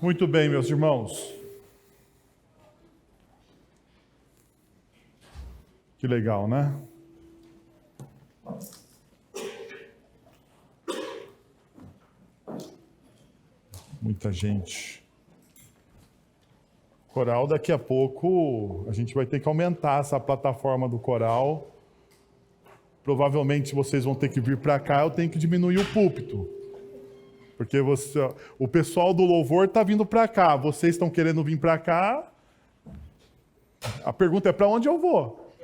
Muito bem, meus irmãos. Que legal, né? Muita gente. Coral, daqui a pouco a gente vai ter que aumentar essa plataforma do coral. Provavelmente vocês vão ter que vir para cá, eu tenho que diminuir o púlpito. Porque o pessoal do louvor está vindo para cá, vocês estão querendo vir para cá. A pergunta é: para onde eu vou?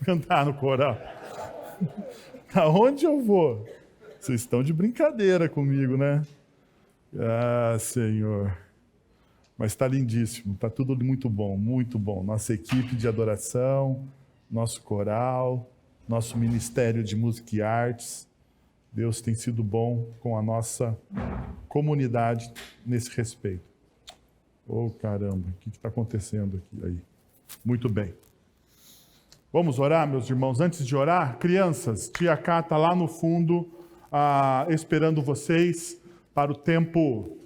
Cantar no coral. Para onde eu vou? Vocês estão de brincadeira comigo, né? Ah, Senhor. Mas está lindíssimo, está tudo muito bom, muito bom. Nossa equipe de adoração, nosso coral, nosso ministério de música e artes. Deus tem sido bom com a nossa comunidade nesse respeito. Oh, caramba, o que está acontecendo aqui? Aí. Muito bem. Vamos orar, meus irmãos? Antes de orar, crianças, tia Cá está lá no fundo, esperando vocês para o tempo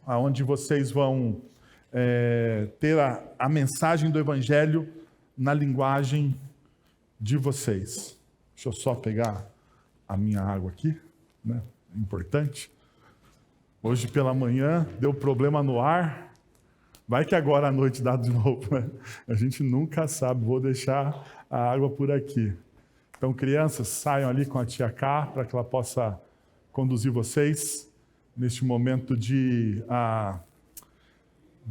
onde vocês vão ter a mensagem do Evangelho na linguagem de vocês. Deixa eu só pegar a minha água aqui, né? É importante. Hoje pela manhã deu problema no ar. Vai que agora à noite dá de novo, né? A gente nunca sabe. Vou deixar a água por aqui. Então, crianças, saiam ali com a tia Cá para que ela possa conduzir vocês neste momento de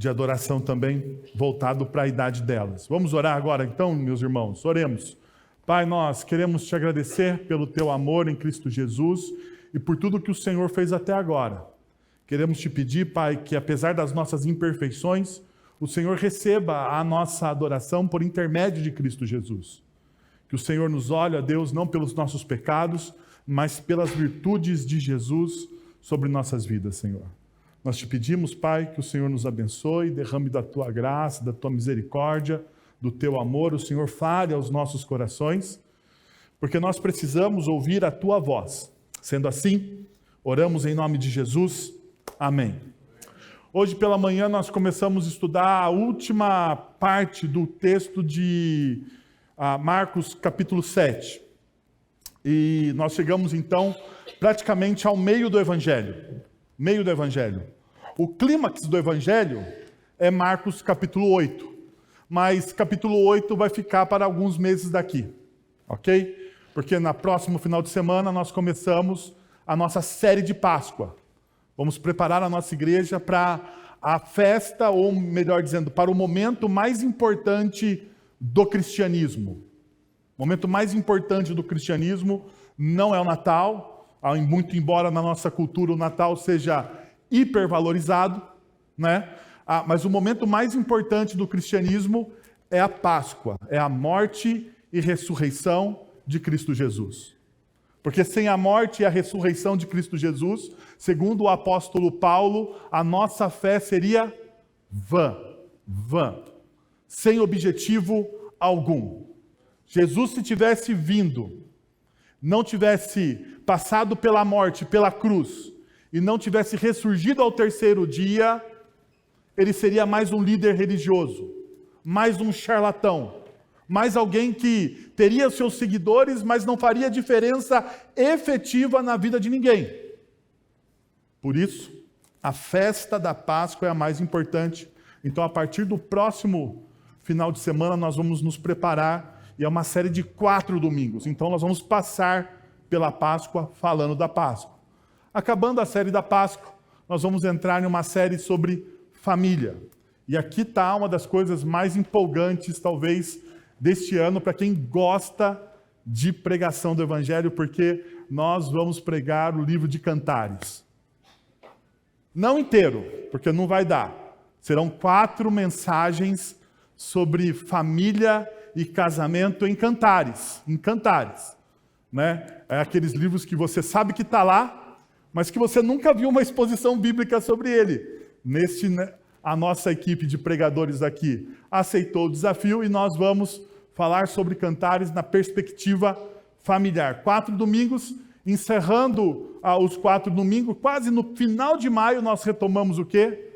adoração também, voltado para a idade delas. Vamos orar agora então, meus irmãos? Oremos. Pai, nós queremos te agradecer pelo teu amor em Cristo Jesus e por tudo que o Senhor fez até agora. Queremos te pedir, Pai, que apesar das nossas imperfeições, o Senhor receba a nossa adoração por intermédio de Cristo Jesus. Que o Senhor nos olhe, Deus, não pelos nossos pecados, mas pelas virtudes de Jesus sobre nossas vidas, Senhor. Nós te pedimos, Pai, que o Senhor nos abençoe, derrame da tua graça, da tua misericórdia, do teu amor, o Senhor fale aos nossos corações, porque nós precisamos ouvir a tua voz. Sendo assim, oramos em nome de Jesus. Amém. Hoje pela manhã nós começamos a estudar a última parte do texto de Marcos capítulo 7. E nós chegamos então praticamente ao meio do Evangelho. Meio do Evangelho. O clímax do Evangelho é Marcos capítulo 8. Mas capítulo 8 vai ficar para alguns meses daqui, ok? Porque no próximo final de semana nós começamos a nossa série de Páscoa. Vamos preparar a nossa igreja para a festa, ou melhor dizendo, para o momento mais importante do cristianismo. O momento mais importante do cristianismo não é o Natal, muito embora na nossa cultura o Natal seja hipervalorizado, né? Mas o momento mais importante do cristianismo é a Páscoa, é a morte e ressurreição de Cristo Jesus. Porque sem a morte e a ressurreição de Cristo Jesus, segundo o apóstolo Paulo, a nossa fé seria vã, sem objetivo algum. Jesus, se tivesse vindo, não tivesse passado pela morte, pela cruz, e não tivesse ressurgido ao terceiro dia, ele seria mais um líder religioso, mais um charlatão, mais alguém que teria seus seguidores, mas não faria diferença efetiva na vida de ninguém. Por isso, a festa da Páscoa é a mais importante. Então, a partir do próximo final de semana, nós vamos nos preparar, e é uma série de 4 domingos. Então, nós vamos passar pela Páscoa falando da Páscoa. Acabando a série da Páscoa, nós vamos entrar em uma série sobre família. E aqui está uma das coisas mais empolgantes, talvez, deste ano, para quem gosta de pregação do Evangelho, porque nós vamos pregar o livro de Cantares. Não inteiro, porque não vai dar. Serão 4 mensagens sobre família e casamento em Cantares. Em Cantares. Né? É aqueles livros que você sabe que está lá, mas que você nunca viu uma exposição bíblica sobre ele. A nossa equipe de pregadores aqui aceitou o desafio e nós vamos falar sobre Cantares na perspectiva familiar. 4 domingos, encerrando os 4 domingos, quase no final de maio nós retomamos o quê?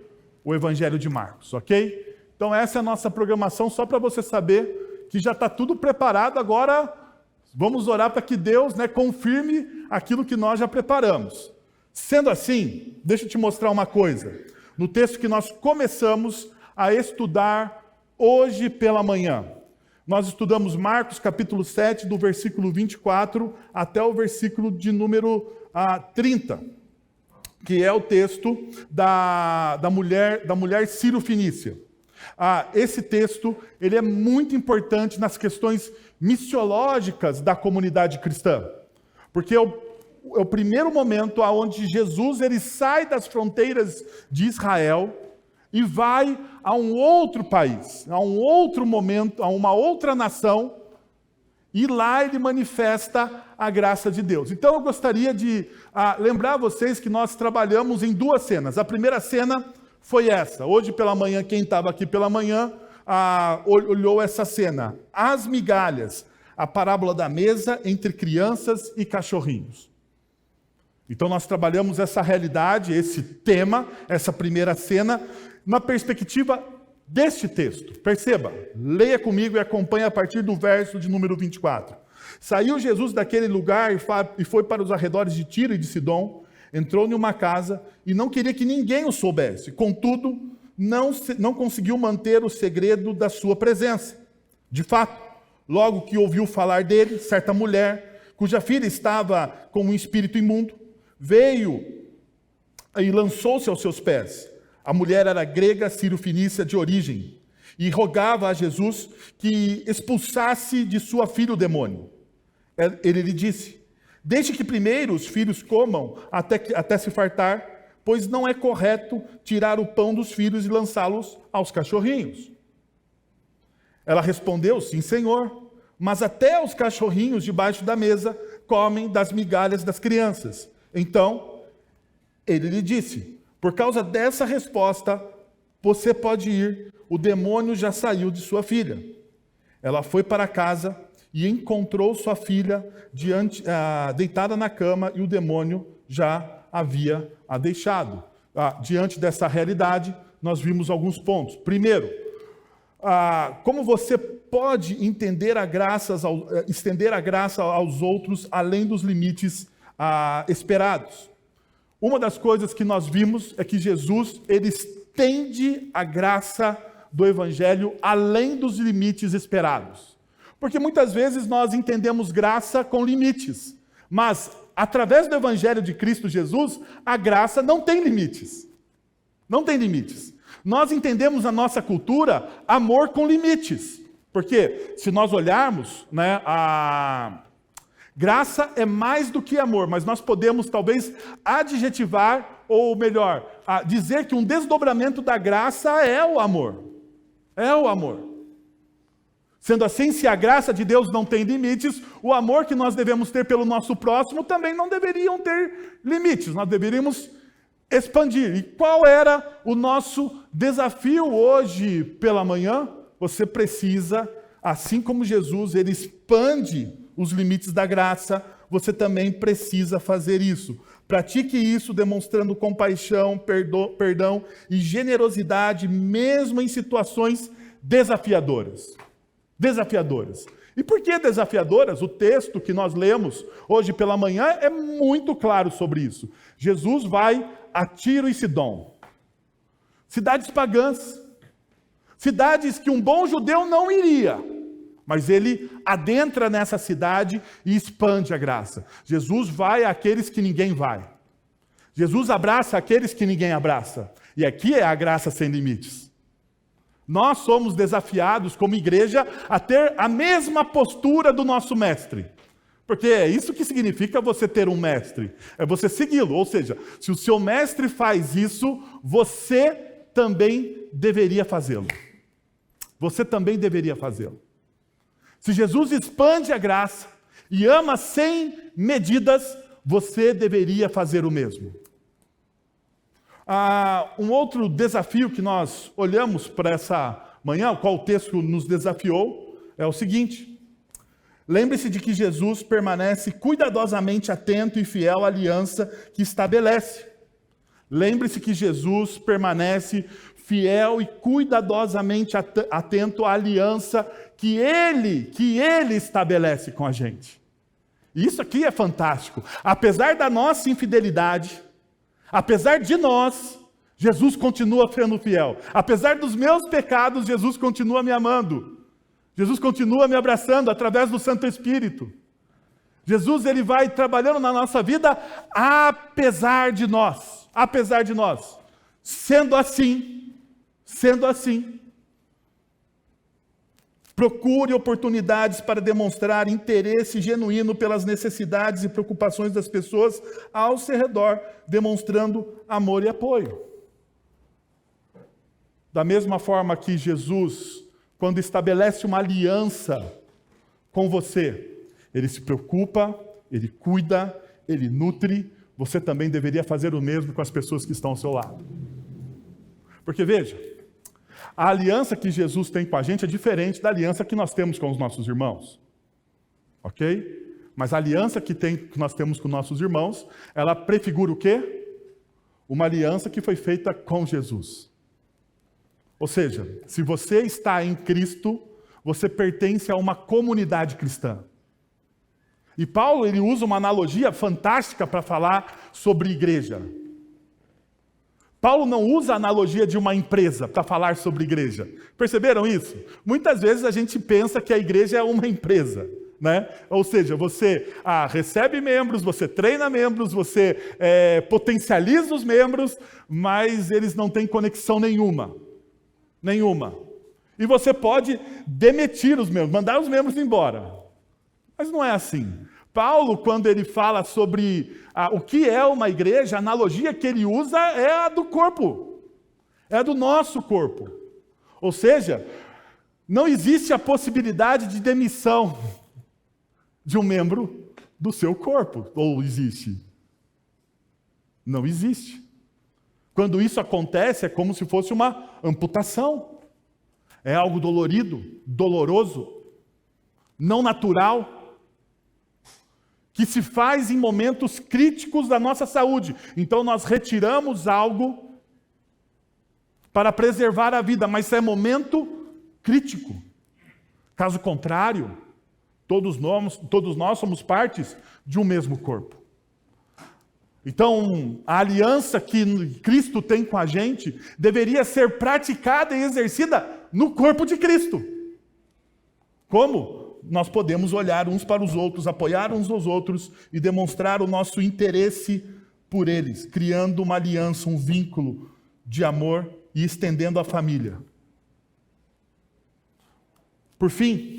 O Evangelho de Marcos, ok? Então essa é a nossa programação, só para você saber que já está tudo preparado. Agora vamos orar para que Deus, confirme aquilo que nós já preparamos. Sendo assim, deixa eu te mostrar uma coisa. No texto que nós começamos a estudar hoje pela manhã, nós estudamos Marcos capítulo 7, do versículo 24 até o versículo de número 30, que é o texto da mulher sírio-fenícia. Esse texto ele é muito importante nas questões missiológicas da comunidade cristã, porque é o primeiro momento onde Jesus ele sai das fronteiras de Israel e vai a um outro país, a um outro momento, a uma outra nação, e lá ele manifesta a graça de Deus. Então eu gostaria de lembrar vocês que nós trabalhamos em 2 cenas. A primeira cena foi essa. Hoje pela manhã, quem estava aqui pela manhã, olhou essa cena. As migalhas, a parábola da mesa entre crianças e cachorrinhos. Então nós trabalhamos essa realidade, esse tema, essa primeira cena, na perspectiva deste texto. Perceba, leia comigo e acompanhe a partir do verso de número 24. Saiu Jesus daquele lugar e foi para os arredores de Tiro e de Sidom, entrou em uma casa e não queria que ninguém o soubesse. Contudo, não conseguiu manter o segredo da sua presença. De fato, logo que ouviu falar dele, certa mulher, cuja filha estava com um espírito imundo, veio e lançou-se aos seus pés. A mulher era grega, sírio-fenícia de origem, e rogava a Jesus que expulsasse de sua filha o demônio. Ele lhe disse: deixe que primeiro os filhos comam até se fartar, pois não é correto tirar o pão dos filhos e lançá-los aos cachorrinhos. Ela respondeu: sim, Senhor, mas até os cachorrinhos debaixo da mesa comem das migalhas das crianças. Então, ele lhe disse: por causa dessa resposta, você pode ir, o demônio já saiu de sua filha. Ela foi para casa e encontrou sua filha deitada na cama, e o demônio já havia a deixado. Diante dessa realidade, nós vimos alguns pontos. Primeiro, como você pode estender a graça aos outros além dos limites esperados. Uma das coisas que nós vimos é que Jesus ele estende a graça do Evangelho além dos limites esperados. Porque muitas vezes nós entendemos graça com limites, mas através do Evangelho de Cristo Jesus, a graça não tem limites. Não tem limites. Nós entendemos na nossa cultura amor com limites. Porque se nós olharmos, graça é mais do que amor, mas nós podemos talvez adjetivar, ou melhor, dizer que um desdobramento da graça é o amor. É o amor. Sendo assim, se a graça de Deus não tem limites, o amor que nós devemos ter pelo nosso próximo também não deveriam ter limites. Nós deveríamos expandir. E qual era o nosso desafio hoje pela manhã? Você precisa, assim como Jesus, ele expande os limites da graça, você também precisa fazer isso. Pratique isso demonstrando compaixão, perdão e generosidade, mesmo em situações desafiadoras. Desafiadoras. E por que desafiadoras? O texto que nós lemos hoje pela manhã é muito claro sobre isso. Jesus vai a Tiro e Sidom. Cidades pagãs. Cidades que um bom judeu não iria. Mas ele adentra nessa cidade e expande a graça. Jesus vai àqueles que ninguém vai. Jesus abraça aqueles que ninguém abraça. E aqui é a graça sem limites. Nós somos desafiados como igreja a ter a mesma postura do nosso mestre. Porque é isso que significa você ter um mestre. É você segui-lo. Ou seja, se o seu mestre faz isso, você também deveria fazê-lo. Você também deveria fazê-lo. Se Jesus expande a graça e ama sem medidas, você deveria fazer o mesmo. Um outro desafio que nós olhamos para essa manhã, o qual o texto nos desafiou, é o seguinte: Lembre-se de que Jesus permanece cuidadosamente atento e fiel à aliança que estabelece. Lembre-se que Jesus permanece fiel e cuidadosamente atento à aliança que Ele estabelece com a gente. E isso aqui é fantástico. Apesar da nossa infidelidade, apesar de nós, Jesus continua sendo fiel. Apesar dos meus pecados, Jesus continua me amando. Jesus continua me abraçando através do Santo Espírito. Jesus, ele vai trabalhando na nossa vida apesar de nós. Apesar de nós. Sendo assim, procure oportunidades para demonstrar interesse genuíno pelas necessidades e preocupações das pessoas ao seu redor, demonstrando amor e apoio. Da mesma forma que Jesus, quando estabelece uma aliança com você, ele se preocupa, ele cuida, ele nutre, você também deveria fazer o mesmo com as pessoas que estão ao seu lado. Porque veja, a aliança que Jesus tem com a gente é diferente da aliança que nós temos com os nossos irmãos. Ok? Mas a aliança que nós temos com nossos irmãos, ela prefigura o quê? Uma aliança que foi feita com Jesus. Ou seja, se você está em Cristo, você pertence a uma comunidade cristã. E Paulo, ele usa uma analogia fantástica para falar sobre igreja. Paulo não usa a analogia de uma empresa para falar sobre igreja. Perceberam isso? Muitas vezes a gente pensa que a igreja é uma empresa, né? Ou seja, você recebe membros, você treina membros, você potencializa os membros, mas eles não têm conexão nenhuma. Nenhuma. E você pode demitir os membros, mandar os membros embora. Mas não é assim. Paulo, quando ele fala sobre o que é uma igreja, a analogia que ele usa é a do corpo. É a do nosso corpo. Ou seja, não existe a possibilidade de demissão de um membro do seu corpo. Ou existe? Não existe. Quando isso acontece, é como se fosse uma amputação. É algo dolorido, doloroso, não natural, que se faz em momentos críticos da nossa saúde. Então nós retiramos algo para preservar a vida, mas é momento crítico. Caso contrário, todos nós somos partes de um mesmo corpo. Então, a aliança que Cristo tem com a gente deveria ser praticada e exercida no corpo de Cristo. Como? Nós podemos olhar uns para os outros, apoiar uns aos outros e demonstrar o nosso interesse por eles, criando uma aliança, um vínculo de amor e estendendo a família. Por fim,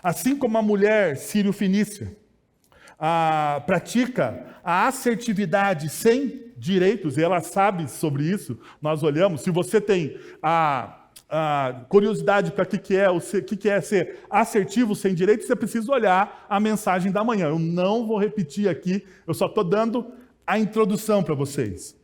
assim como a mulher sírio-fenícia pratica a assertividade sem direitos, e ela sabe sobre isso, nós olhamos, se você tem a curiosidade para o que é ser assertivo sem direitos, você precisa olhar a mensagem da manhã. Eu não vou repetir aqui, eu só estou dando a introdução para vocês.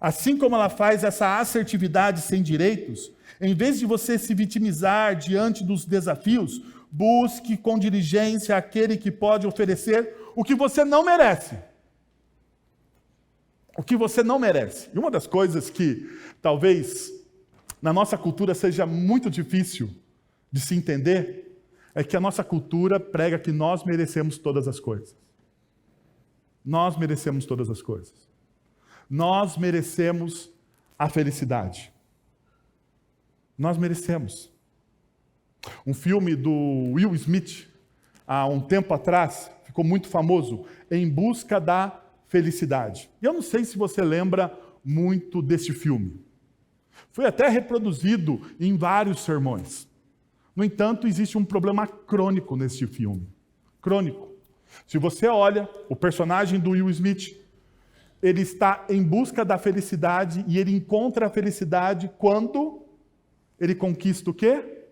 Assim como ela faz essa assertividade sem direitos, em vez de você se vitimizar diante dos desafios, busque com diligência aquele que pode oferecer o que você não merece. O que você não merece. E uma das coisas que talvez na nossa cultura seja muito difícil de se entender é que a nossa cultura prega que nós merecemos todas as coisas. Nós merecemos todas as coisas. Nós merecemos a felicidade. Nós merecemos. Um filme do Will Smith, há um tempo atrás, ficou muito famoso, Em Busca da Felicidade. E eu não sei se você lembra muito desse filme. Foi até reproduzido em vários sermões. No entanto, existe um problema crônico nesse filme. Crônico. Se você olha, o personagem do Will Smith, ele está em busca da felicidade e ele encontra a felicidade quando ele conquista o quê?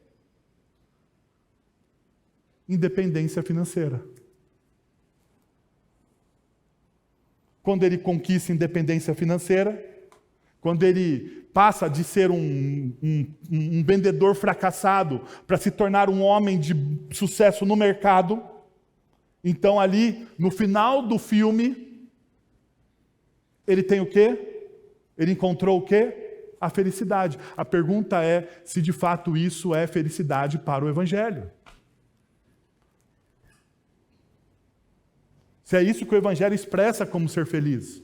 Independência financeira. Quando ele conquista independência financeira, quando ele passa de ser um vendedor fracassado para se tornar um homem de sucesso no mercado, Então ali, no final do filme, ele tem o quê? Ele encontrou o quê? A felicidade. A pergunta é se de fato isso é felicidade para o Evangelho. Se é isso que o Evangelho expressa como ser feliz.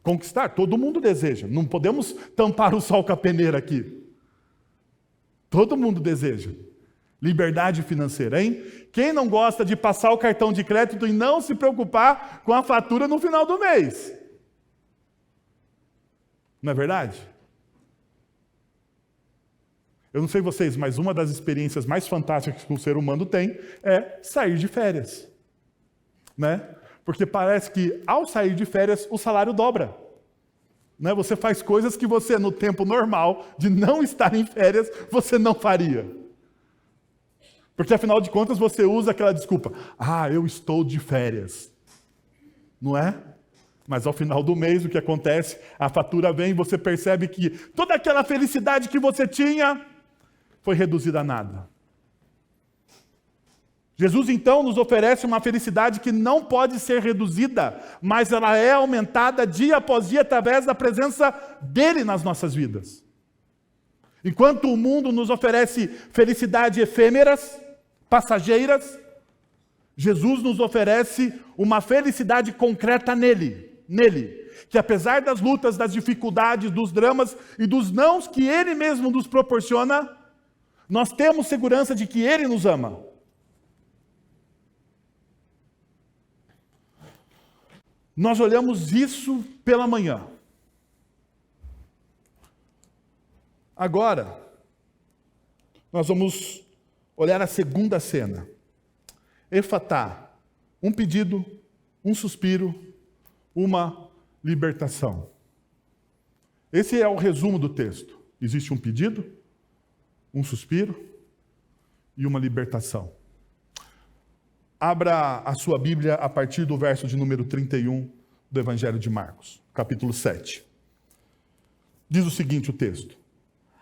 Conquistar, todo mundo deseja. Não podemos tampar o sol com a peneira aqui. Todo mundo deseja. Liberdade financeira, hein? Quem não gosta de passar o cartão de crédito e não se preocupar com a fatura no final do mês? Não é verdade? Eu não sei vocês, mas uma das experiências mais fantásticas que o ser humano tem é sair de férias. Né? Porque parece que ao sair de férias o salário dobra. Né? Você faz coisas que você, no tempo normal de não estar em férias, você não faria. Porque afinal de contas você usa aquela desculpa: eu estou de férias. Não é? Mas ao final do mês o que acontece? A fatura vem e você percebe que toda aquela felicidade que você tinha foi reduzida a nada. Jesus então nos oferece uma felicidade que não pode ser reduzida, mas ela é aumentada dia após dia através da presença dele nas nossas vidas. Enquanto o mundo nos oferece felicidade efêmeras, passageiras, Jesus nos oferece uma felicidade concreta nele, que apesar das lutas, das dificuldades, dos dramas e dos nãos que ele mesmo nos proporciona, nós temos segurança de que ele nos ama. Nós olhamos isso pela manhã. Agora, nós vamos olhar a segunda cena. Efatá, um pedido, um suspiro, uma libertação. Esse é o resumo do texto. Existe um pedido, um suspiro e uma libertação. Abra a sua Bíblia a partir do verso de número 31 do Evangelho de Marcos, capítulo 7. Diz o seguinte o texto: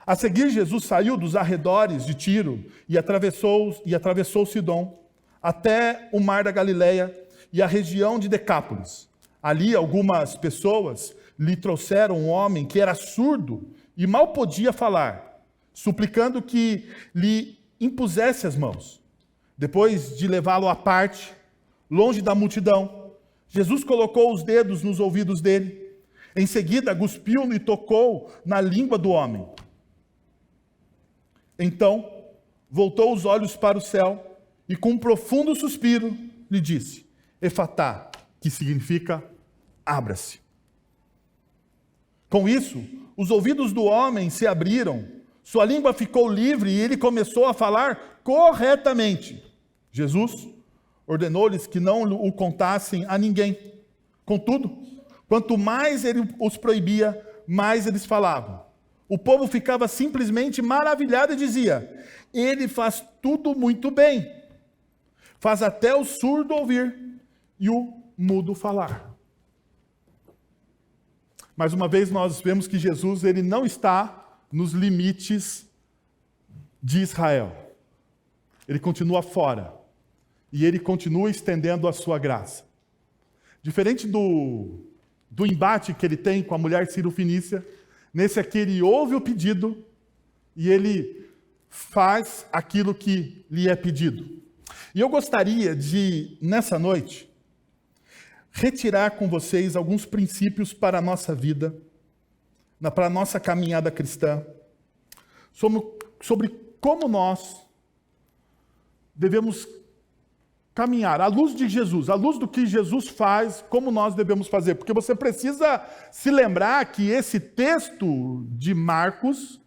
A seguir, Jesus saiu dos arredores de Tiro e atravessou Sidom até o mar da Galileia e a região de Decápolis. Ali, algumas pessoas lhe trouxeram um homem que era surdo e mal podia falar, suplicando que lhe impusesse as mãos. Depois de levá-lo à parte, longe da multidão, Jesus colocou os dedos nos ouvidos dele. Em seguida, cuspiu e tocou na língua do homem. Então, voltou os olhos para o céu e, com um profundo suspiro, lhe disse: Efatá, que significa abra-se. Com isso, os ouvidos do homem se abriram, sua língua ficou livre e ele começou a falar corretamente. Jesus ordenou-lhes que não o contassem a ninguém. Contudo, quanto mais ele os proibia, mais eles falavam. O povo ficava simplesmente maravilhado e dizia: ele faz tudo muito bem. Faz até o surdo ouvir e o mudo falar. Mais uma vez nós vemos que Jesus ele não está nos limites de Israel. Ele continua fora. E ele continua estendendo a sua graça. Diferente do embate que ele tem com a mulher Ciro-Fenícia, nesse aqui ele ouve o pedido e ele faz aquilo que lhe é pedido. E eu gostaria de, nessa noite, retirar com vocês alguns princípios para a nossa vida, para a nossa caminhada cristã, sobre como nós devemos caminhar, à luz de Jesus, à luz do que Jesus faz, como nós devemos fazer. Porque você precisa se lembrar que esse texto de Marcos,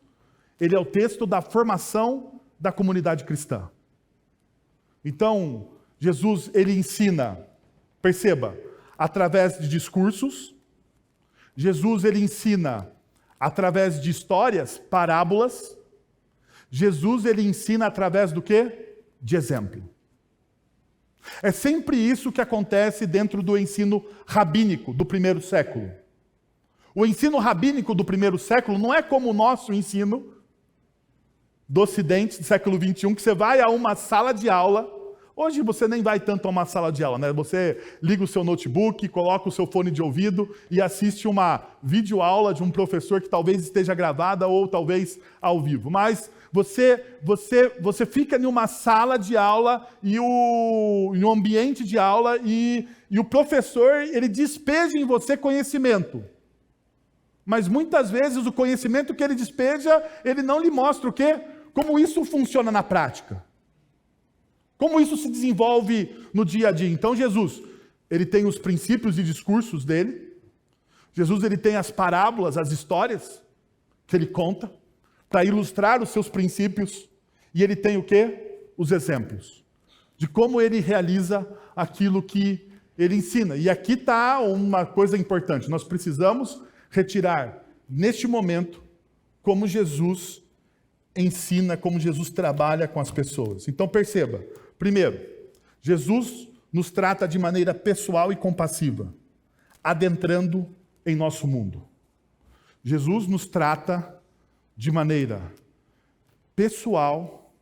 ele é o texto da formação da comunidade cristã. Então, Jesus, ele ensina, perceba, através de discursos. Jesus, ele ensina através de histórias, parábolas. Jesus, ele ensina através do quê? De exemplo. É sempre isso que acontece dentro do ensino rabínico do primeiro século. O ensino rabínico do primeiro século não é como o nosso ensino do Ocidente, do século XXI, que você vai a uma sala de aula, Hoje você nem vai tanto a uma sala de aula, né? Você liga o seu notebook, coloca o seu fone de ouvido e assiste uma videoaula de um professor que talvez esteja gravada ou talvez ao vivo. Mas você fica em uma sala de aula em um ambiente de aula e o professor, ele despeja em você conhecimento. Mas muitas vezes o conhecimento que ele despeja, ele não lhe mostra o quê? Como isso funciona na prática. Como isso se desenvolve no dia a dia. Então Jesus, ele tem os princípios e discursos dele. Jesus, ele tem as parábolas, as histórias que ele conta para ilustrar os seus princípios. E ele tem o quê? Os exemplos de como ele realiza aquilo que ele ensina. E aqui está uma coisa importante. Nós precisamos retirar, neste momento, como Jesus ensina, como Jesus trabalha com as pessoas. Então perceba, primeiro, Jesus nos trata de maneira pessoal e compassiva, adentrando em nosso mundo. Jesus nos trata de maneira pessoal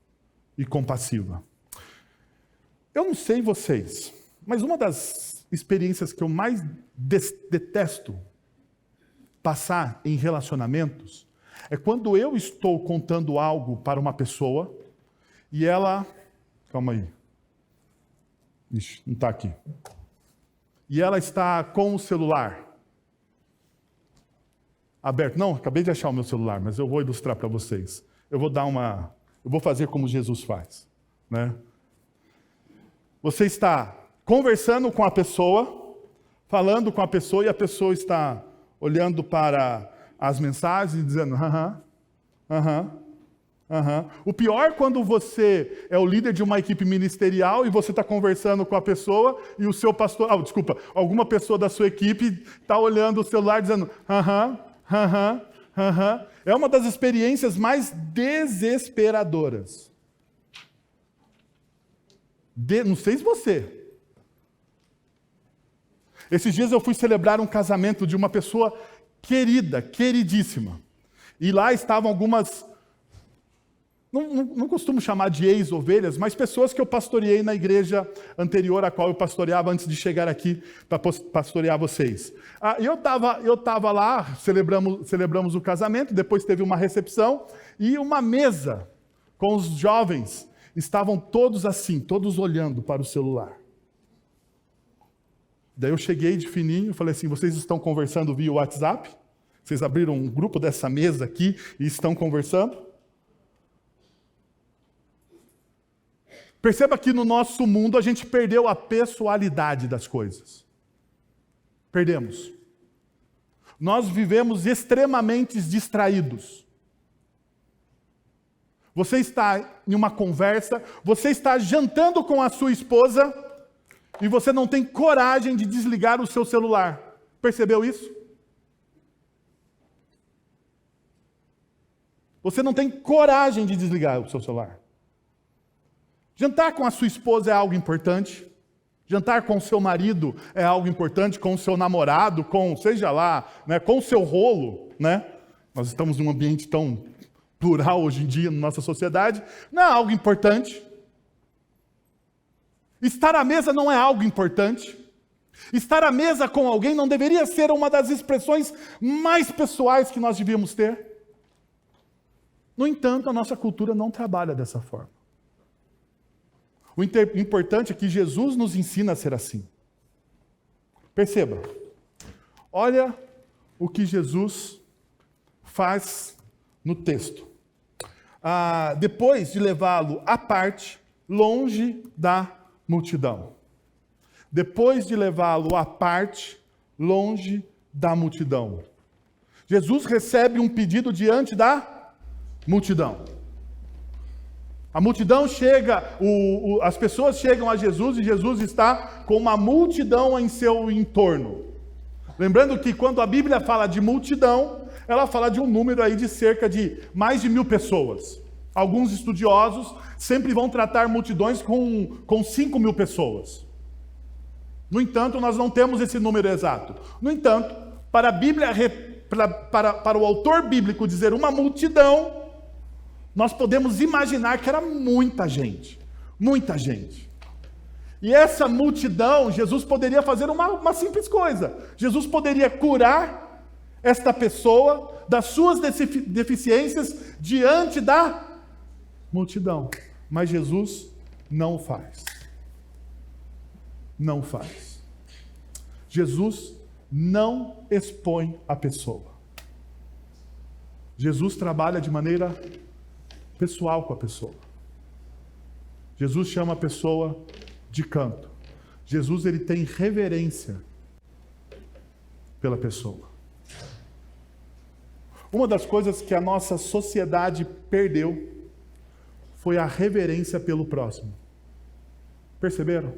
e compassiva. Eu não sei vocês, mas uma das experiências que eu mais detesto passar em relacionamentos é quando eu estou contando algo para uma pessoa e ela... Calma aí. Ixi, não está aqui. E ela está com o celular aberto. Não, acabei de achar o meu celular, mas eu vou ilustrar para vocês. Eu vou fazer como Jesus faz, né? Você está conversando com a pessoa, falando com a pessoa, e a pessoa está olhando para as mensagens e dizendo, O pior quando você é o líder de uma equipe ministerial e você está conversando com a pessoa e o seu pastor, alguma pessoa da sua equipe está olhando o celular dizendo, É uma das experiências mais desesperadoras. Não sei se você. Esses dias eu fui celebrar um casamento de uma pessoa querida, queridíssima. E lá estavam algumas, não costumo chamar de ex-ovelhas, mas pessoas que eu pastoreei na igreja anterior à qual eu pastoreava antes de chegar aqui para pastorear vocês. Eu estava lá, celebramos o casamento, depois teve uma recepção, e uma mesa com os jovens, estavam todos assim, todos olhando para o celular. Daí eu cheguei de fininho, falei assim, vocês estão conversando via WhatsApp? Vocês abriram um grupo dessa mesa aqui e estão conversando? Perceba que no nosso mundo a gente perdeu a pessoalidade das coisas. Perdemos. Nós vivemos extremamente distraídos. Você está em uma conversa, você está jantando com a sua esposa e você não tem coragem de desligar o seu celular. Percebeu isso? Você não tem coragem de desligar o seu celular. Jantar com a sua esposa é algo importante. Jantar com o seu marido é algo importante, com o seu namorado, seja lá, né, com o seu rolo, né? Nós estamos num ambiente tão plural hoje em dia na nossa sociedade. Não é algo importante. Estar à mesa não é algo importante. Estar à mesa com alguém não deveria ser uma das expressões mais pessoais que nós devíamos ter. No entanto, a nossa cultura não trabalha dessa forma. O importante é que Jesus nos ensina a ser assim. Perceba, olha o que Jesus faz no texto. Depois de levá-lo à parte, longe da multidão. Depois de levá-lo à parte, longe da multidão. Jesus recebe um pedido diante da multidão. A multidão chega, as pessoas chegam a Jesus e Jesus está com uma multidão em seu entorno. Lembrando que quando a Bíblia fala de multidão, ela fala de um número aí de cerca de mais de 1000 pessoas. Alguns estudiosos sempre vão tratar multidões com 5.000 pessoas. No entanto, nós não temos esse número exato. No entanto, para a Bíblia, para o autor bíblico dizer uma multidão, nós podemos imaginar que era muita gente. Muita gente. E essa multidão, Jesus poderia fazer uma simples coisa. Jesus poderia curar esta pessoa das suas deficiências diante da multidão. Mas Jesus não o faz. Não o faz. Jesus não expõe a pessoa. Jesus trabalha de maneira pessoal com a pessoa. Jesus chama a pessoa de canto. Jesus, ele tem reverência pela pessoa. Uma das coisas que a nossa sociedade perdeu foi a reverência pelo próximo. Perceberam?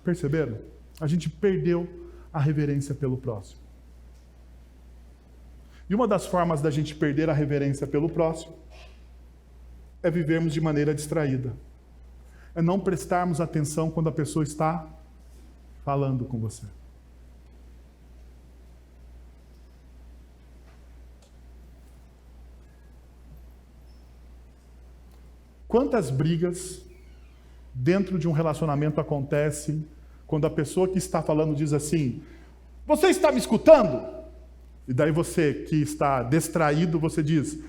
Perceberam? A gente perdeu a reverência pelo próximo. E uma das formas da gente perder a reverência pelo próximo é vivermos de maneira distraída. É não prestarmos atenção quando a pessoa está falando com você. Quantas brigas dentro de um relacionamento acontecem quando a pessoa que está falando diz assim: você está me escutando? E daí você que está distraído, você diz: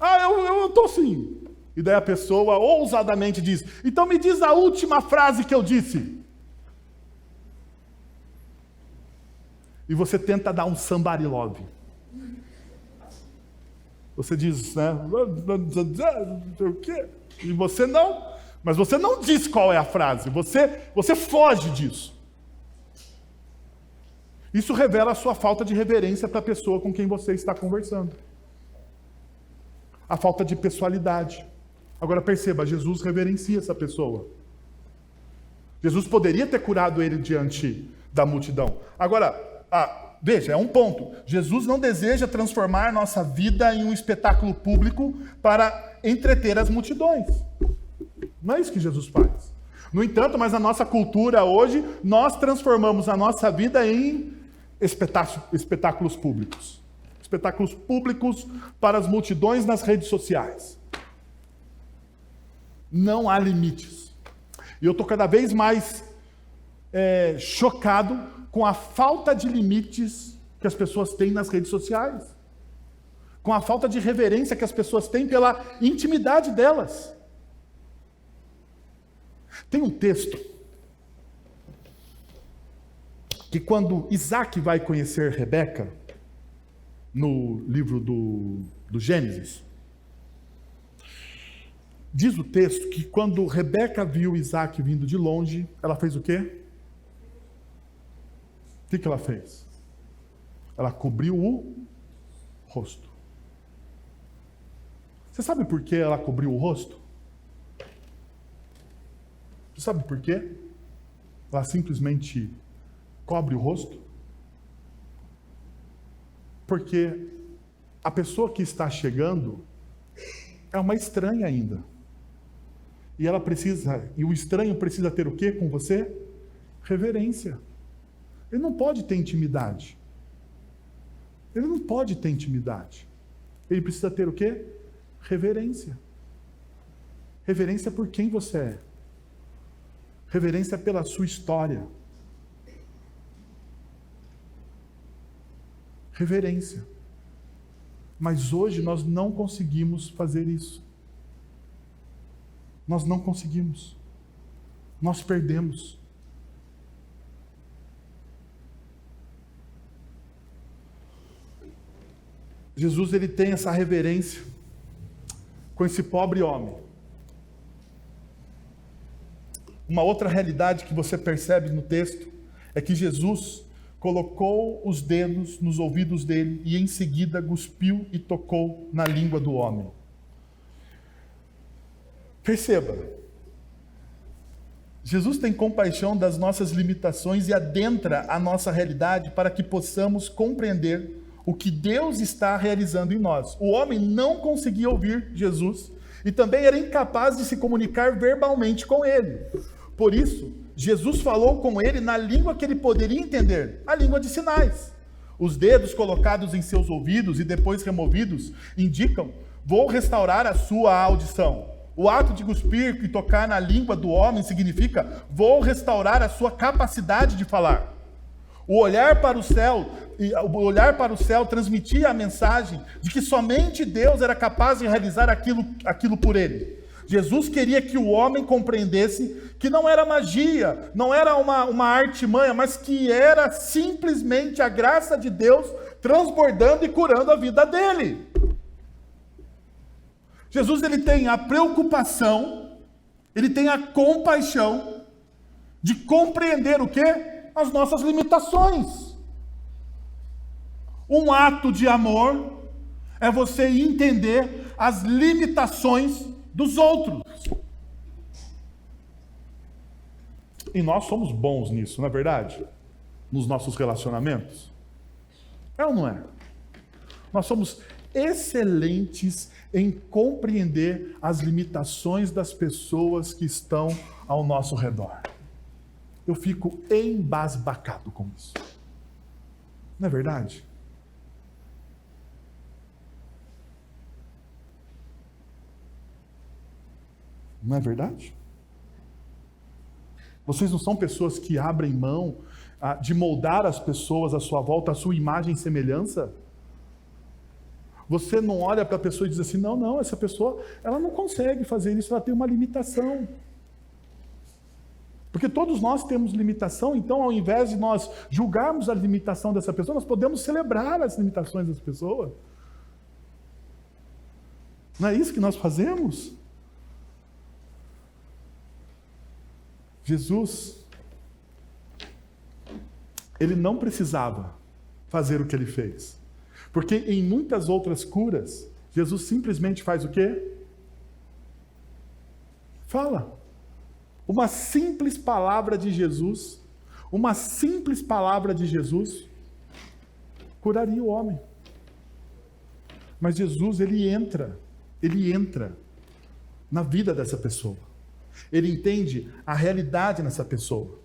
eu estou sim. E daí a pessoa ousadamente diz: então me diz a última frase que eu disse. E você tenta dar um somebody love. Você diz, né? O quê? E você não, mas você não diz qual é a frase. Você foge disso. Isso revela a sua falta de reverência para a pessoa com quem você está conversando. A falta de pessoalidade. Agora perceba, Jesus reverencia essa pessoa. Jesus poderia ter curado ele diante da multidão. Agora, veja, é um ponto. Jesus não deseja transformar nossa vida em um espetáculo público para entreter as multidões. Não é isso que Jesus faz. No entanto, mas na nossa cultura hoje, nós transformamos a nossa vida em espetáculos públicos. Espetáculos públicos para as multidões nas redes sociais. Não há limites. E eu estou cada vez mais chocado com a falta de limites que as pessoas têm nas redes sociais. Com a falta de reverência que as pessoas têm pela intimidade delas. Tem um texto que quando Isaac vai conhecer Rebeca, no livro do Gênesis, diz o texto que quando Rebeca viu Isaac vindo de longe, ela fez o quê? O que ela fez? Ela cobriu o rosto. Você sabe por que ela cobriu o rosto? Você sabe por quê? Ela simplesmente cobre o rosto? Porque a pessoa que está chegando é uma estranha ainda. E o estranho precisa ter o quê com você? Reverência. Ele não pode ter intimidade. Ele não pode ter intimidade. Ele precisa ter o quê? Reverência. Reverência por quem você é. Reverência pela sua história. Reverência. Mas hoje nós não conseguimos fazer isso. Nós não conseguimos. Nós perdemos. Jesus, ele tem essa reverência com esse pobre homem. Uma outra realidade que você percebe no texto é que Jesus colocou os dedos nos ouvidos dele e em seguida cuspiu e tocou na língua do homem. Perceba, Jesus tem compaixão das nossas limitações e adentra a nossa realidade para que possamos compreender o que Deus está realizando em nós. O homem não conseguia ouvir Jesus e também era incapaz de se comunicar verbalmente com ele. Por isso, Jesus falou com ele na língua que ele poderia entender, a língua de sinais. Os dedos colocados em seus ouvidos e depois removidos indicam: vou restaurar a sua audição. O ato de cuspir e tocar na língua do homem significa: vou restaurar a sua capacidade de falar. O olhar para o céu transmitia a mensagem de que somente Deus era capaz de realizar aquilo por ele. Jesus queria que o homem compreendesse que não era magia, não era uma artimanha, mas que era simplesmente a graça de Deus transbordando e curando a vida dele. Jesus, ele tem a preocupação, ele tem a compaixão de compreender o quê? As nossas limitações. Um ato de amor é você entender as limitações dos outros. E nós somos bons nisso, não é verdade? Nos nossos relacionamentos. É ou não é? Nós somos excelentes em compreender as limitações das pessoas que estão ao nosso redor. Eu fico embasbacado com isso. Não é verdade? Não é verdade? Vocês não são pessoas que abrem mão de moldar as pessoas à sua volta, à sua imagem e semelhança? Você não olha para a pessoa e diz assim, não, essa pessoa, ela não consegue fazer isso, ela tem uma limitação. Porque todos nós temos limitação, então ao invés de nós julgarmos a limitação dessa pessoa, nós podemos celebrar as limitações dessa pessoa. Não é isso que nós fazemos? Jesus, ele não precisava fazer o que ele fez. Porque em muitas outras curas, Jesus simplesmente faz o quê? Fala. Uma simples palavra de Jesus, curaria o homem. Mas Jesus, ele entra na vida dessa pessoa. Ele entende a realidade nessa pessoa.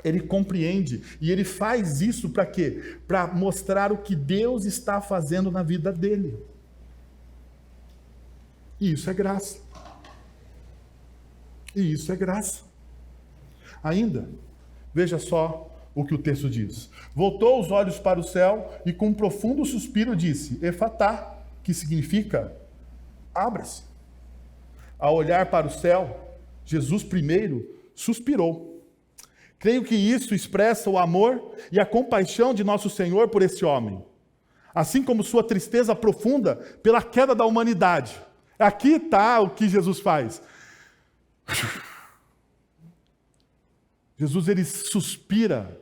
Ele compreende e ele faz isso para quê? Para mostrar o que Deus está fazendo na vida dele. E isso é graça. E isso é graça. Ainda, veja só o que o texto diz. Voltou os olhos para o céu e com um profundo suspiro disse, Efatá, que significa, abra-se. Ao olhar para o céu, Jesus primeiro suspirou. Creio que isso expressa o amor e a compaixão de nosso Senhor por esse homem. Assim como sua tristeza profunda pela queda da humanidade. Aqui está o que Jesus faz. Jesus, ele suspira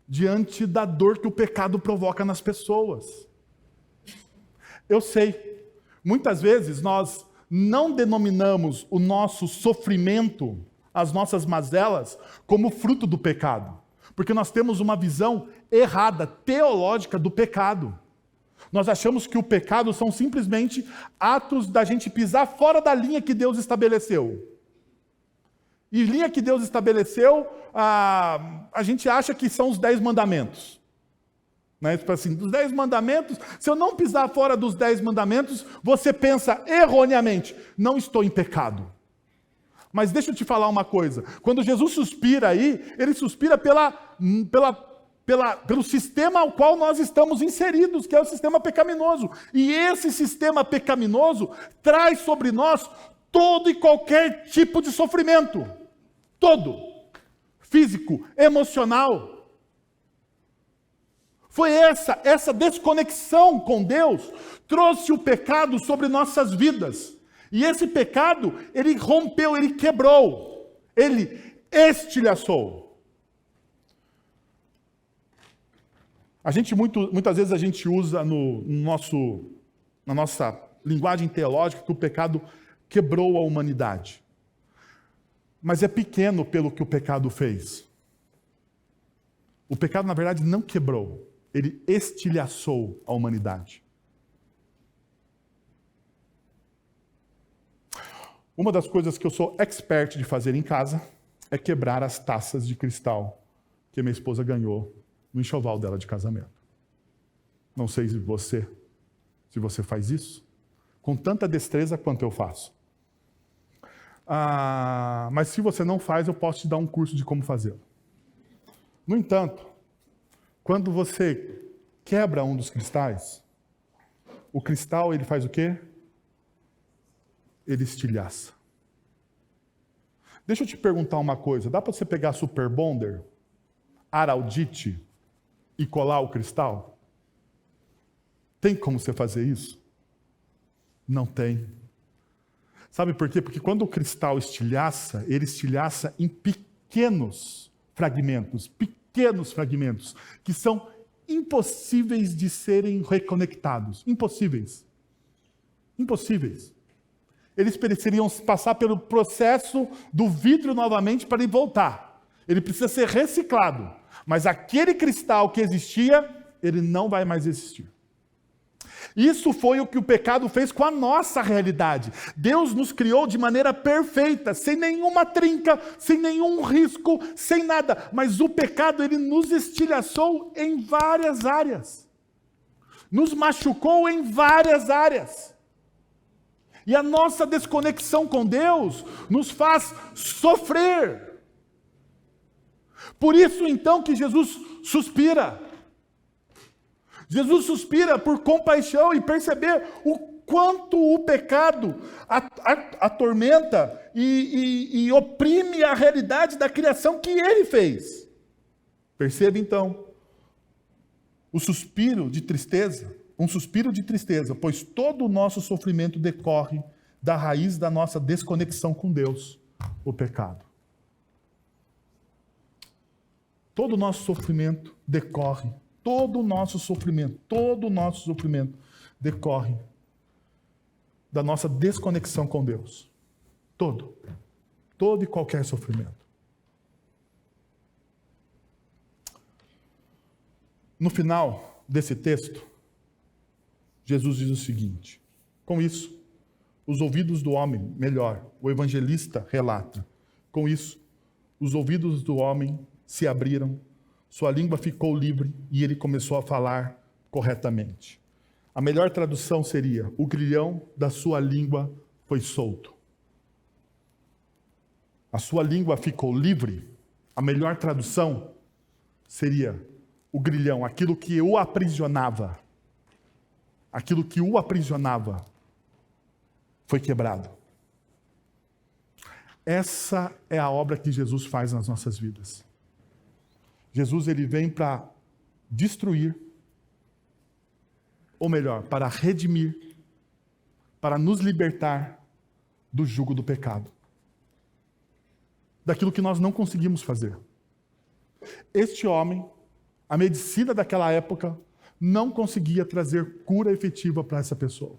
diante da dor que o pecado provoca nas pessoas. Eu sei, muitas vezes nós não denominamos o nosso sofrimento, as nossas mazelas, como fruto do pecado, porque nós temos uma visão errada, teológica do pecado. Nós achamos que o pecado são simplesmente atos da gente pisar fora da linha que Deus estabeleceu. E linha que Deus estabeleceu, a gente acha que são os 10 mandamentos. Né? Tipo assim, dos 10 mandamentos, se eu não pisar fora dos 10 mandamentos, você pensa erroneamente, não estou em pecado. Mas deixa eu te falar uma coisa. Quando Jesus suspira aí, ele suspira pelo sistema ao qual nós estamos inseridos, que é o sistema pecaminoso. E esse sistema pecaminoso traz sobre nós todo e qualquer tipo de sofrimento. Todo. Físico, emocional. Foi essa desconexão com Deus trouxe o pecado sobre nossas vidas. E esse pecado, ele rompeu, ele quebrou, ele estilhaçou. Muitas vezes a gente usa na nossa linguagem teológica que o pecado quebrou a humanidade. Mas é pequeno pelo que o pecado fez. O pecado, na verdade, não quebrou, ele estilhaçou a humanidade. Uma das coisas que eu sou expert de fazer em casa é quebrar as taças de cristal que a minha esposa ganhou no enxoval dela de casamento. Não sei se você faz isso, com tanta destreza quanto eu faço. Mas se você não faz, eu posso te dar um curso de como fazê-lo. No entanto, quando você quebra um dos cristais, o cristal, ele faz o quê? Ele estilhaça. Deixa eu te perguntar uma coisa. Dá para você pegar Super Bonder, Araldite e colar o cristal? Tem como você fazer isso? Não tem. Sabe por quê? Porque quando o cristal estilhaça, ele estilhaça em pequenos fragmentos, que são impossíveis de serem reconectados. Impossíveis. Eles precisariam passar pelo processo do vidro novamente para ele voltar. Ele precisa ser reciclado. Mas aquele cristal que existia, ele não vai mais existir. Isso foi o que o pecado fez com a nossa realidade. Deus nos criou de maneira perfeita, sem nenhuma trinca, sem nenhum risco, sem nada. Mas o pecado, ele nos estilhaçou em várias áreas. Nos machucou em várias áreas. E a nossa desconexão com Deus nos faz sofrer. Por isso, então, que Jesus suspira. Jesus suspira por compaixão e perceber o quanto o pecado atormenta e oprime a realidade da criação que ele fez. Perceba, então, o suspiro de tristeza, um suspiro de tristeza, pois todo o nosso sofrimento decorre da raiz da nossa desconexão com Deus, o pecado. Todo o nosso sofrimento decorre, todo o nosso sofrimento decorre da nossa desconexão com Deus. Todo e qualquer sofrimento. No final desse texto, Jesus diz o seguinte: com isso, os ouvidos do homem, melhor, o evangelista relata, com isso, os ouvidos do homem se abriram, sua língua ficou livre e ele começou a falar corretamente. A melhor tradução seria: o grilhão da sua língua foi solto. A sua língua ficou livre. A melhor tradução seria: o grilhão, aquilo que o aprisionava, foi quebrado. Essa é a obra que Jesus faz nas nossas vidas. Jesus, ele vem para destruir, ou melhor, para redimir, para nos libertar do jugo do pecado. Daquilo que nós não conseguimos fazer. Este homem, a medicina daquela época, não conseguia trazer cura efetiva para essa pessoa.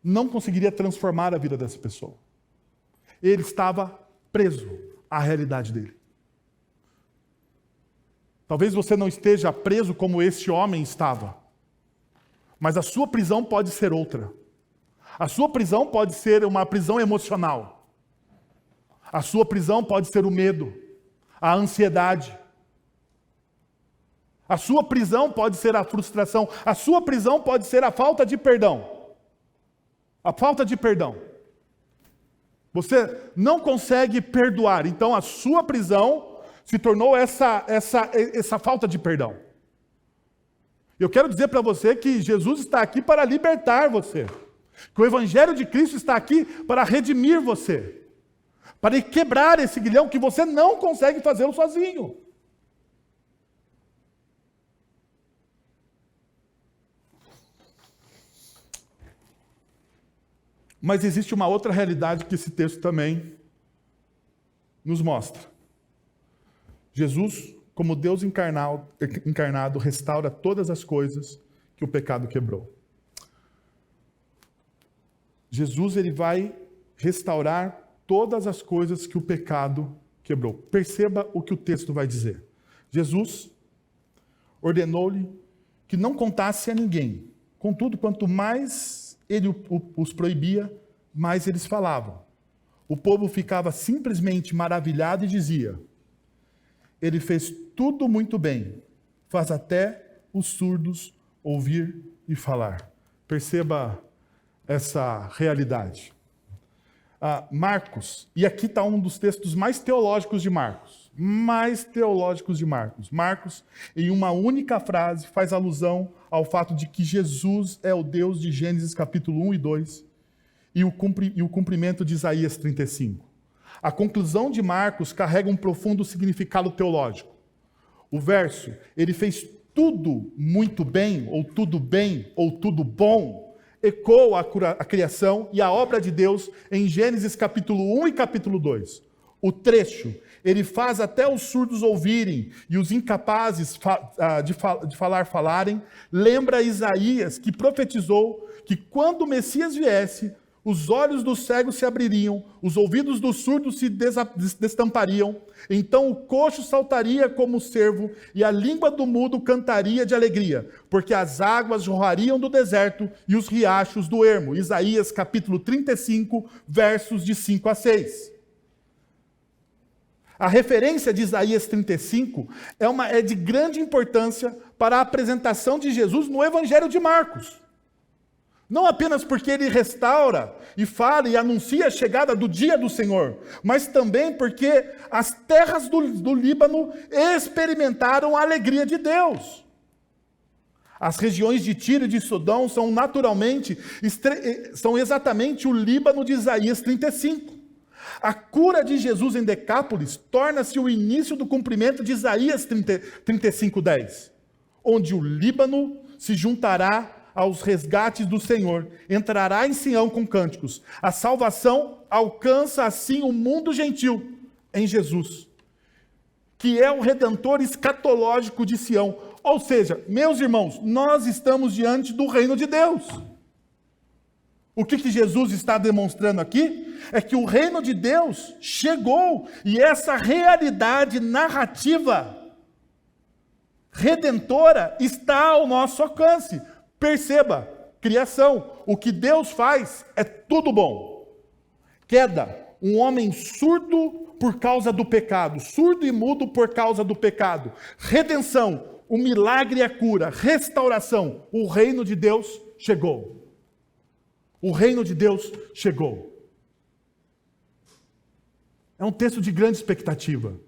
Não conseguiria transformar a vida dessa pessoa. Ele estava preso à realidade dele. Talvez você não esteja preso como esse homem estava, mas a sua prisão pode ser outra. A sua prisão pode ser uma prisão emocional. A sua prisão pode ser o medo, a ansiedade. A sua prisão pode ser a frustração. A sua prisão pode ser a falta de perdão. A falta de perdão. Você não consegue perdoar, então a sua prisão se tornou essa falta de perdão. Eu quero dizer para você que Jesus está aqui para libertar você. Que o Evangelho de Cristo está aqui para redimir você. Para quebrar esse grilhão que você não consegue fazê-lo sozinho. Mas existe uma outra realidade que esse texto também nos mostra. Jesus, como Deus encarnado, restaura todas as coisas que o pecado quebrou. Jesus, ele vai restaurar todas as coisas que o pecado quebrou. Perceba o que o texto vai dizer. Jesus ordenou-lhe que não contasse a ninguém. Contudo, quanto mais ele os proibia, mais eles falavam. O povo ficava simplesmente maravilhado e dizia: ele fez tudo muito bem, faz até os surdos ouvir e falar. Perceba essa realidade. Marcos, e aqui está um dos textos mais teológicos de Marcos. Marcos, em uma única frase, faz alusão ao fato de que Jesus é o Deus de Gênesis capítulo 1 e 2 e o cumprimento de Isaías 35. A conclusão de Marcos carrega um profundo significado teológico. O verso, ele fez tudo muito bem, ou tudo bom, ecoa a criação e a obra de Deus em Gênesis capítulo 1 e capítulo 2. O trecho, ele faz até os surdos ouvirem e os incapazes de falar falarem, lembra Isaías que profetizou que quando o Messias viesse, os olhos dos cegos se abririam, os ouvidos dos surdos se destampariam, então o coxo saltaria como o cervo e a língua do mudo cantaria de alegria, porque as águas jorrariam do deserto e os riachos do ermo. Isaías capítulo 35, versos de 5 a 6. A referência de Isaías 35 é de grande importância para a apresentação de Jesus no Evangelho de Marcos. Não apenas porque ele restaura e fala e anuncia a chegada do dia do Senhor, mas também porque as terras do Líbano experimentaram a alegria de Deus. As regiões de Tiro e de Sodom são exatamente o Líbano de Isaías 35. A cura de Jesus em Decápolis torna-se o início do cumprimento de Isaías 35:10, onde o Líbano se juntará aos resgates do Senhor, entrará em Sião com cânticos. A salvação alcança assim o mundo gentil em Jesus, que é o redentor escatológico de Sião. Ou seja, meus irmãos, nós estamos diante do reino de Deus. O que Jesus está demonstrando aqui é que o reino de Deus chegou e essa realidade narrativa redentora está ao nosso alcance. Perceba, criação, o que Deus faz é tudo bom. Queda, um homem surdo por causa do pecado, surdo e mudo por causa do pecado. Redenção, o milagre e a cura, restauração, o reino de Deus chegou. O reino de Deus chegou. É um texto de grande expectativa.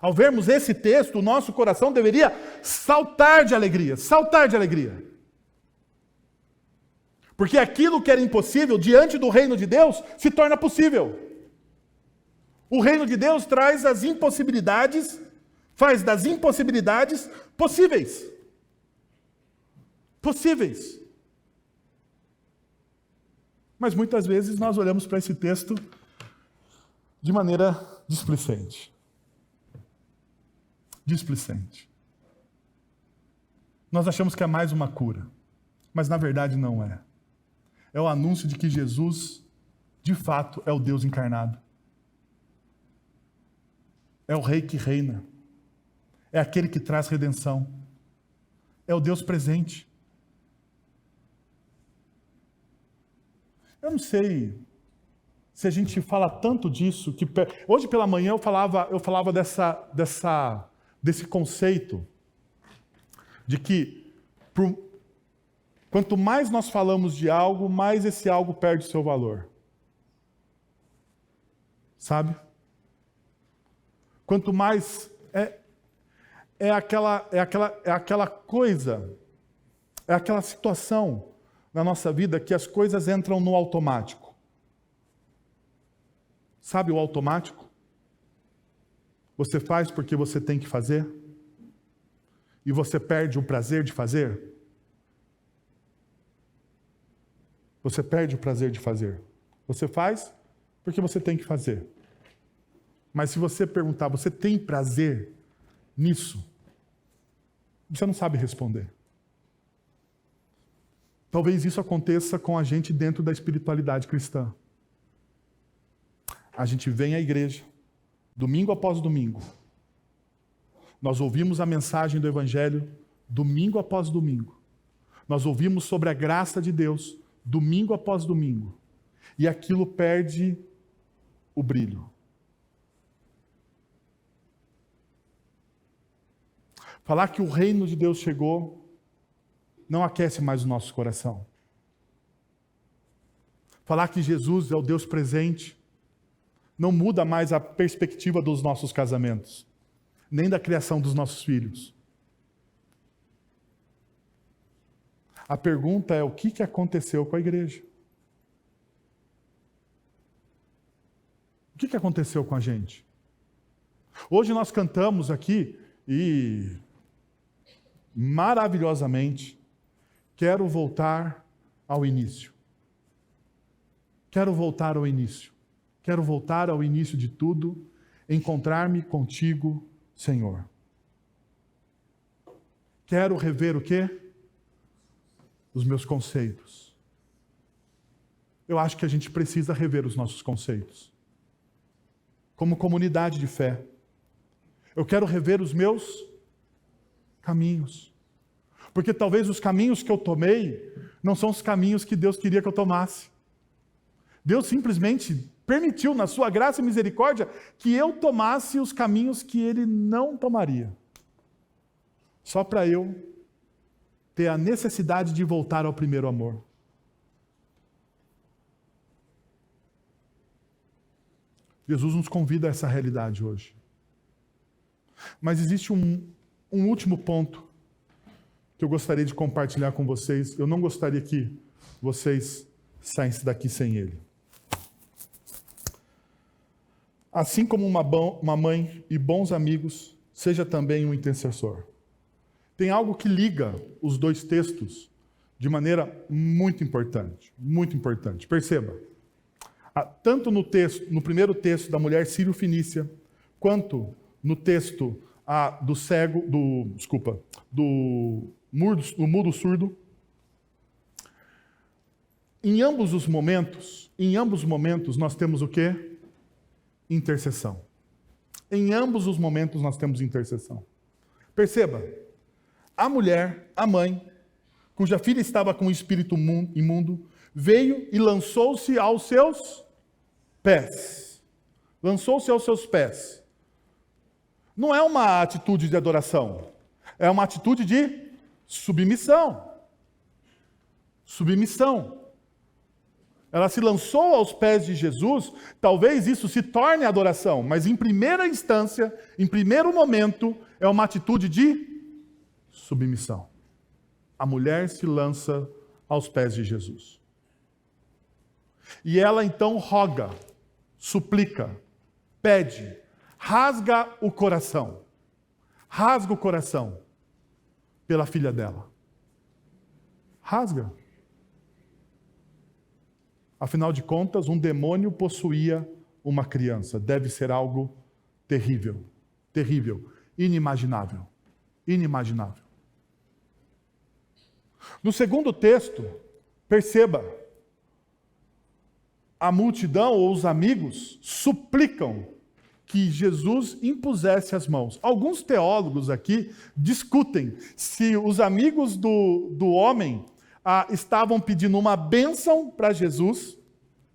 Ao vermos esse texto, o nosso coração deveria saltar de alegria, saltar de alegria. Porque aquilo que era impossível diante do reino de Deus se torna possível. O reino de Deus traz as impossibilidades, faz das impossibilidades possíveis. Possíveis. Mas muitas vezes nós olhamos para esse texto de maneira displicente. Displicente. Nós achamos que é mais uma cura, mas na verdade não é. É o anúncio de que Jesus, de fato, é o Deus encarnado. É o Rei que reina. É aquele que traz redenção. É o Deus presente. Eu não sei se a gente fala tanto disso, que hoje pela manhã eu falava desse conceito de que quanto mais nós falamos de algo, mais esse algo perde seu valor. Sabe? Quanto mais é aquela coisa, é aquela situação na nossa vida que as coisas entram no automático. Sabe o automático? Você faz porque você tem que fazer e você perde o prazer de fazer. Você perde o prazer de fazer. Você faz porque você tem que fazer. Mas se você perguntar, você tem prazer nisso? Você não sabe responder. Talvez isso aconteça com a gente dentro da espiritualidade cristã. A gente vem à igreja, domingo após domingo. Nós ouvimos a mensagem do Evangelho, domingo após domingo. Nós ouvimos sobre a graça de Deus, domingo após domingo. E aquilo perde o brilho. Falar que o reino de Deus chegou não aquece mais o nosso coração. Falar que Jesus é o Deus presente não muda mais a perspectiva dos nossos casamentos, nem da criação dos nossos filhos. A pergunta é: o que aconteceu com a igreja? O que aconteceu com a gente? Hoje nós cantamos aqui e maravilhosamente, quero voltar ao início. Quero voltar ao início. Quero voltar ao início de tudo, encontrar-me contigo, Senhor. Quero rever o quê? Os meus conceitos. Eu acho que a gente precisa rever os nossos conceitos. Como comunidade de fé. Eu quero rever os meus caminhos. Porque talvez os caminhos que eu tomei não são os caminhos que Deus queria que eu tomasse. Deus simplesmente permitiu, na sua graça e misericórdia, que eu tomasse os caminhos que Ele não tomaria. Só para eu ter a necessidade de voltar ao primeiro amor. Jesus nos convida a essa realidade hoje. Mas existe um último ponto que eu gostaria de compartilhar com vocês. Eu não gostaria que vocês saíssem daqui sem ele. Assim como uma mãe e bons amigos, seja também um intercessor. Tem algo que liga os dois textos de maneira muito importante. Muito importante. Perceba. Tanto no primeiro texto da mulher sírio-fenícia, quanto no texto do mudo surdo, em ambos os momentos nós temos o quê? Intercessão. Em ambos os momentos nós temos intercessão. Perceba, a mulher, a mãe, cuja filha estava com um espírito imundo, veio e lançou-se aos seus pés. Lançou-se aos seus pés. Não é uma atitude de adoração, é uma atitude de submissão. Submissão. Ela se lançou aos pés de Jesus, talvez isso se torne adoração, mas em primeira instância, em primeiro momento, é uma atitude de submissão. A mulher se lança aos pés de Jesus. E ela então roga, suplica, pede, rasga o coração pela filha dela. Rasga. Afinal de contas, um demônio possuía uma criança. Deve ser algo terrível, terrível, inimaginável, inimaginável. No segundo texto, perceba, a multidão ou os amigos suplicam que Jesus impusesse as mãos. Alguns teólogos aqui discutem se os amigos do homem estavam pedindo uma bênção para Jesus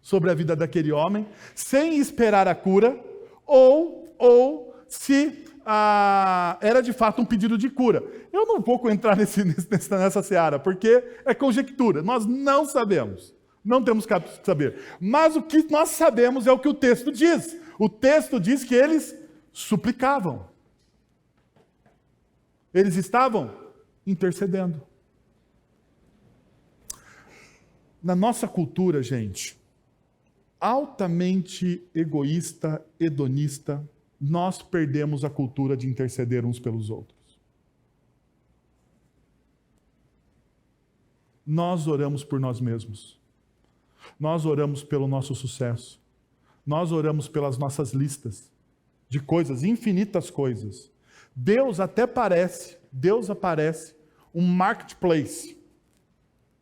sobre a vida daquele homem, sem esperar a cura, ou se era de fato um pedido de cura. Eu não vou entrar nessa seara, porque é conjectura, nós não sabemos. Não temos que saber. Mas o que nós sabemos é o que o texto diz. O texto diz que eles suplicavam. Eles estavam intercedendo. Na nossa cultura, gente, altamente egoísta, hedonista, nós perdemos a cultura de interceder uns pelos outros. Nós oramos por nós mesmos. Nós oramos pelo nosso sucesso. Nós oramos pelas nossas listas de coisas, infinitas coisas. Deus aparece um marketplace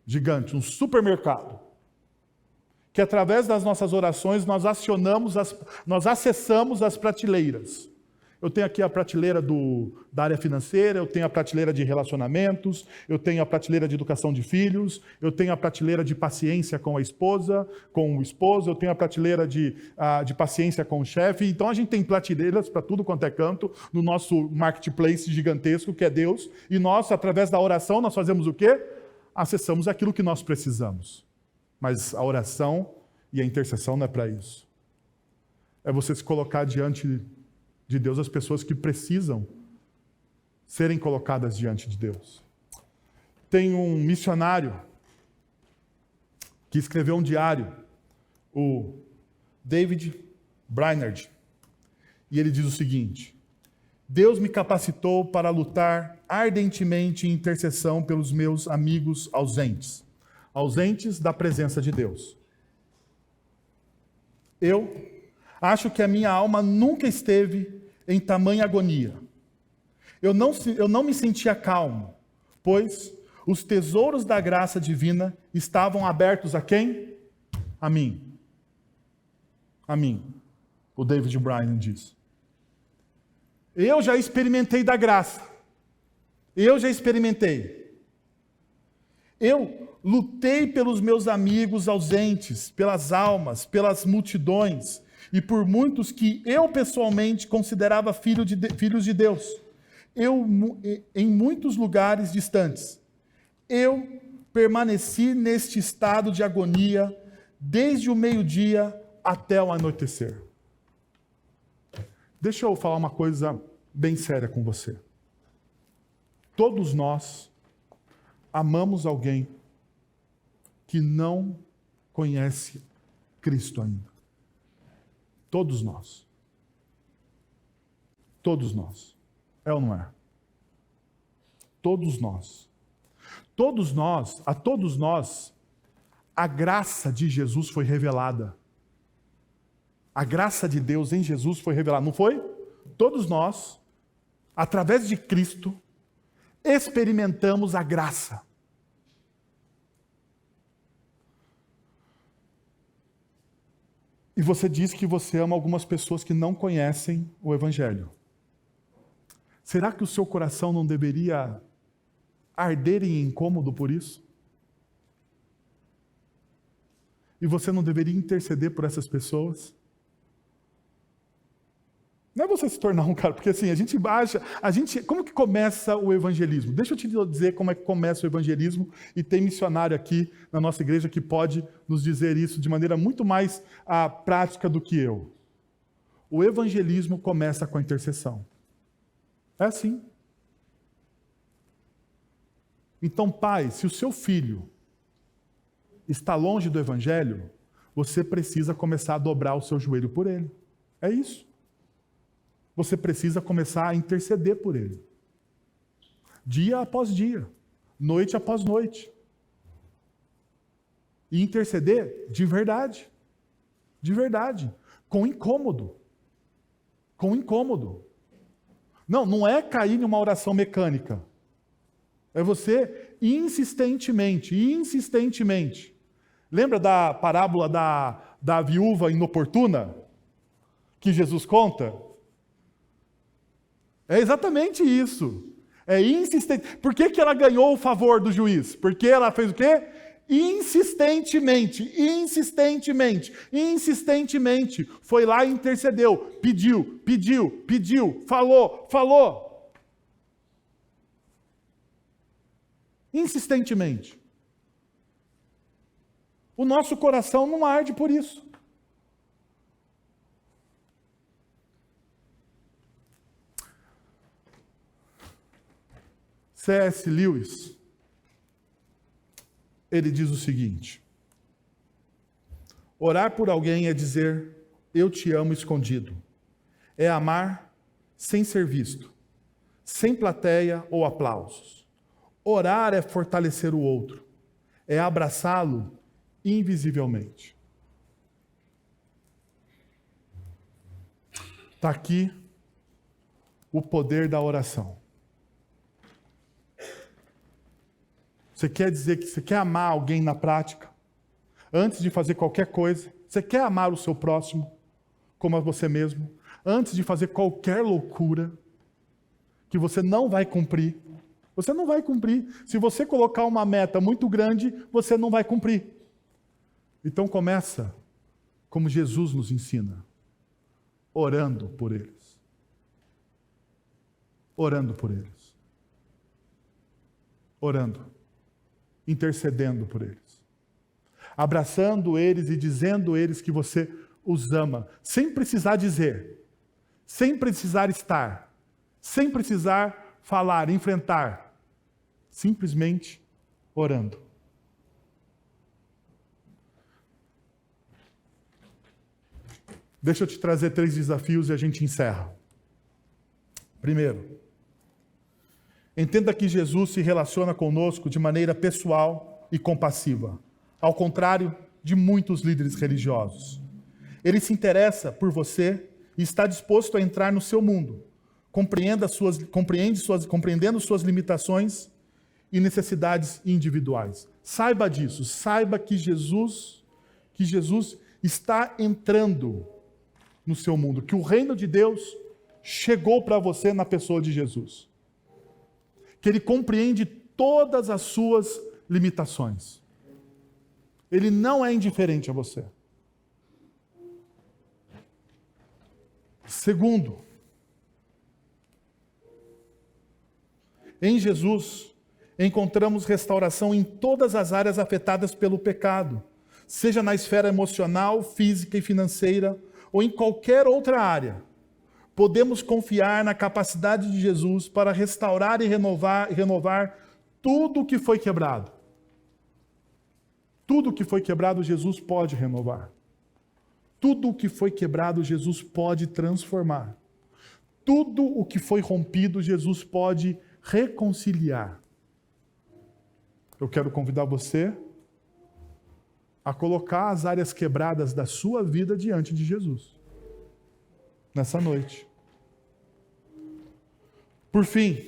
gigante, um supermercado, que através das nossas orações nós acessamos as prateleiras. Eu tenho aqui a prateleira da área financeira, eu tenho a prateleira de relacionamentos, eu tenho a prateleira de educação de filhos, eu tenho a prateleira de paciência com a esposa, com o esposo, eu tenho a prateleira de paciência com o chefe. Então a gente tem prateleiras para tudo quanto é canto no nosso marketplace gigantesco que é Deus. E nós, através da oração, nós fazemos o quê? Acessamos aquilo que nós precisamos. Mas a oração E a intercessão não é para isso. É você se colocar diante de Deus as pessoas que precisam serem colocadas diante de Deus. Tem um missionário que escreveu um diário, o David Brainerd, e ele diz o seguinte: Deus me capacitou para lutar ardentemente em intercessão pelos meus amigos ausentes da presença de Deus. Eu acho que a minha alma nunca esteve em tamanha agonia. Eu não me sentia calmo, pois os tesouros da graça divina estavam abertos a quem? A mim. A mim. O David Bryan diz. Eu já experimentei da graça. Eu já experimentei. Eu lutei pelos meus amigos ausentes, pelas almas, pelas multidões e por muitos que eu pessoalmente considerava filhos de Deus. Em muitos lugares distantes. Eu permaneci neste estado de agonia desde o meio-dia até o anoitecer. Deixa eu falar uma coisa bem séria com você. Todos nós amamos alguém que não conhece Cristo ainda. Todos nós. Todos nós. É ou não é? Todos nós. A todos nós, a graça de Jesus foi revelada. A graça de Deus em Jesus foi revelada, não foi? Todos nós, através de Cristo, experimentamos a graça. E você diz que você ama algumas pessoas que não conhecem o Evangelho. Será que o seu coração não deveria arder em incômodo por isso? E você não deveria interceder por essas pessoas? Não é você se tornar um cara, porque assim, como que começa o evangelismo? Deixa eu te dizer como é que começa o evangelismo, e tem missionário aqui na nossa igreja que pode nos dizer isso de maneira muito mais prática do que eu. O evangelismo começa com a intercessão. É assim. Então, pai, se o seu filho está longe do evangelho, você precisa começar a dobrar o seu joelho por ele. É isso. Você precisa começar a interceder por ele. Dia após dia, noite após noite. E interceder de verdade. De verdade. Com incômodo. Com incômodo. Não é cair em uma oração mecânica. É você insistentemente. Lembra da parábola da viúva inoportuna? Que Jesus conta? É exatamente isso. É insistente. Por que ela ganhou o favor do juiz? Porque ela fez o quê? Insistentemente. Foi lá e intercedeu. Pediu. Falou. Insistentemente. O nosso coração não arde por isso. C.S. Lewis, ele diz o seguinte: orar por alguém é dizer, eu te amo escondido. É amar sem ser visto, sem plateia ou aplausos. Orar é fortalecer o outro, é abraçá-lo invisivelmente. Está aqui o poder da oração. Você quer dizer que você quer amar alguém na prática? Antes de fazer qualquer coisa, você quer amar o seu próximo como a você mesmo? Antes de fazer qualquer loucura que você não vai cumprir. Você não vai cumprir. Se você colocar uma meta muito grande, você não vai cumprir. Então começa como Jesus nos ensina, orando por eles. Orando por eles. Orando. Intercedendo por eles. abraçando eles e dizendo a eles que você os ama, sem precisar dizer, sem precisar estar, sem precisar falar, enfrentar, simplesmente orando. Deixa eu te trazer 3 desafios e a gente encerra. Primeiro, entenda que Jesus se relaciona conosco de maneira pessoal e compassiva, ao contrário de muitos líderes religiosos. Ele se interessa por você e está disposto a entrar no seu mundo, compreendendo suas limitações e necessidades individuais. Saiba disso, saiba que Jesus está entrando no seu mundo, que o reino de Deus chegou para você na pessoa de Jesus. Que Ele compreende todas as suas limitações. Ele não é indiferente a você. Segundo, em Jesus encontramos restauração em todas as áreas afetadas pelo pecado, seja na esfera emocional, física e financeira, ou em qualquer outra área. Podemos confiar na capacidade de Jesus para restaurar e renovar tudo o que foi quebrado. Tudo o que foi quebrado, Jesus pode renovar. Tudo o que foi quebrado, Jesus pode transformar. Tudo o que foi rompido, Jesus pode reconciliar. Eu quero convidar você a colocar as áreas quebradas da sua vida diante de Jesus, nessa noite. Por fim,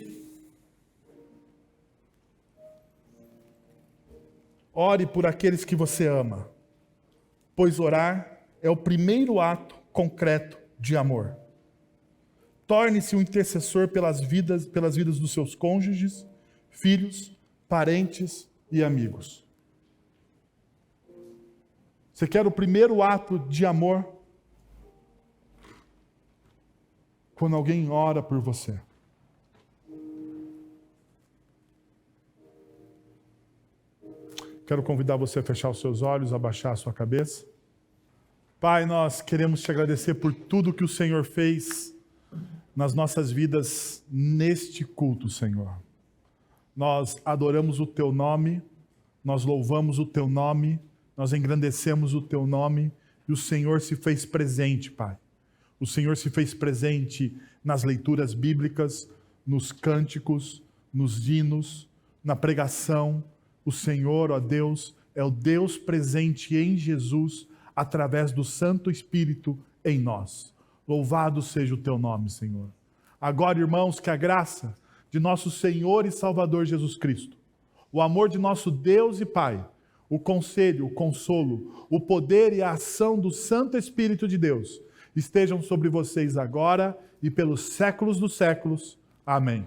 ore por aqueles que você ama, pois orar é o primeiro ato concreto de amor. Torne-se um intercessor pelas vidas dos seus cônjuges, filhos, parentes e amigos. Você quer o primeiro ato de amor? Quando alguém ora por você. Quero convidar você a fechar os seus olhos, abaixar a sua cabeça. Pai, nós queremos te agradecer por tudo que o Senhor fez nas nossas vidas neste culto, Senhor. Nós adoramos o Teu nome, nós louvamos o Teu nome, nós engrandecemos o Teu nome e o Senhor se fez presente, Pai. O Senhor se fez presente nas leituras bíblicas, nos cânticos, nos hinos, na pregação. O Senhor, ó Deus, é o Deus presente em Jesus, através do Santo Espírito em nós. Louvado seja o Teu nome, Senhor. Agora, irmãos, que a graça de nosso Senhor e Salvador Jesus Cristo, o amor de nosso Deus e Pai, o conselho, o consolo, o poder e a ação do Santo Espírito de Deus estejam sobre vocês agora e pelos séculos dos séculos. Amém.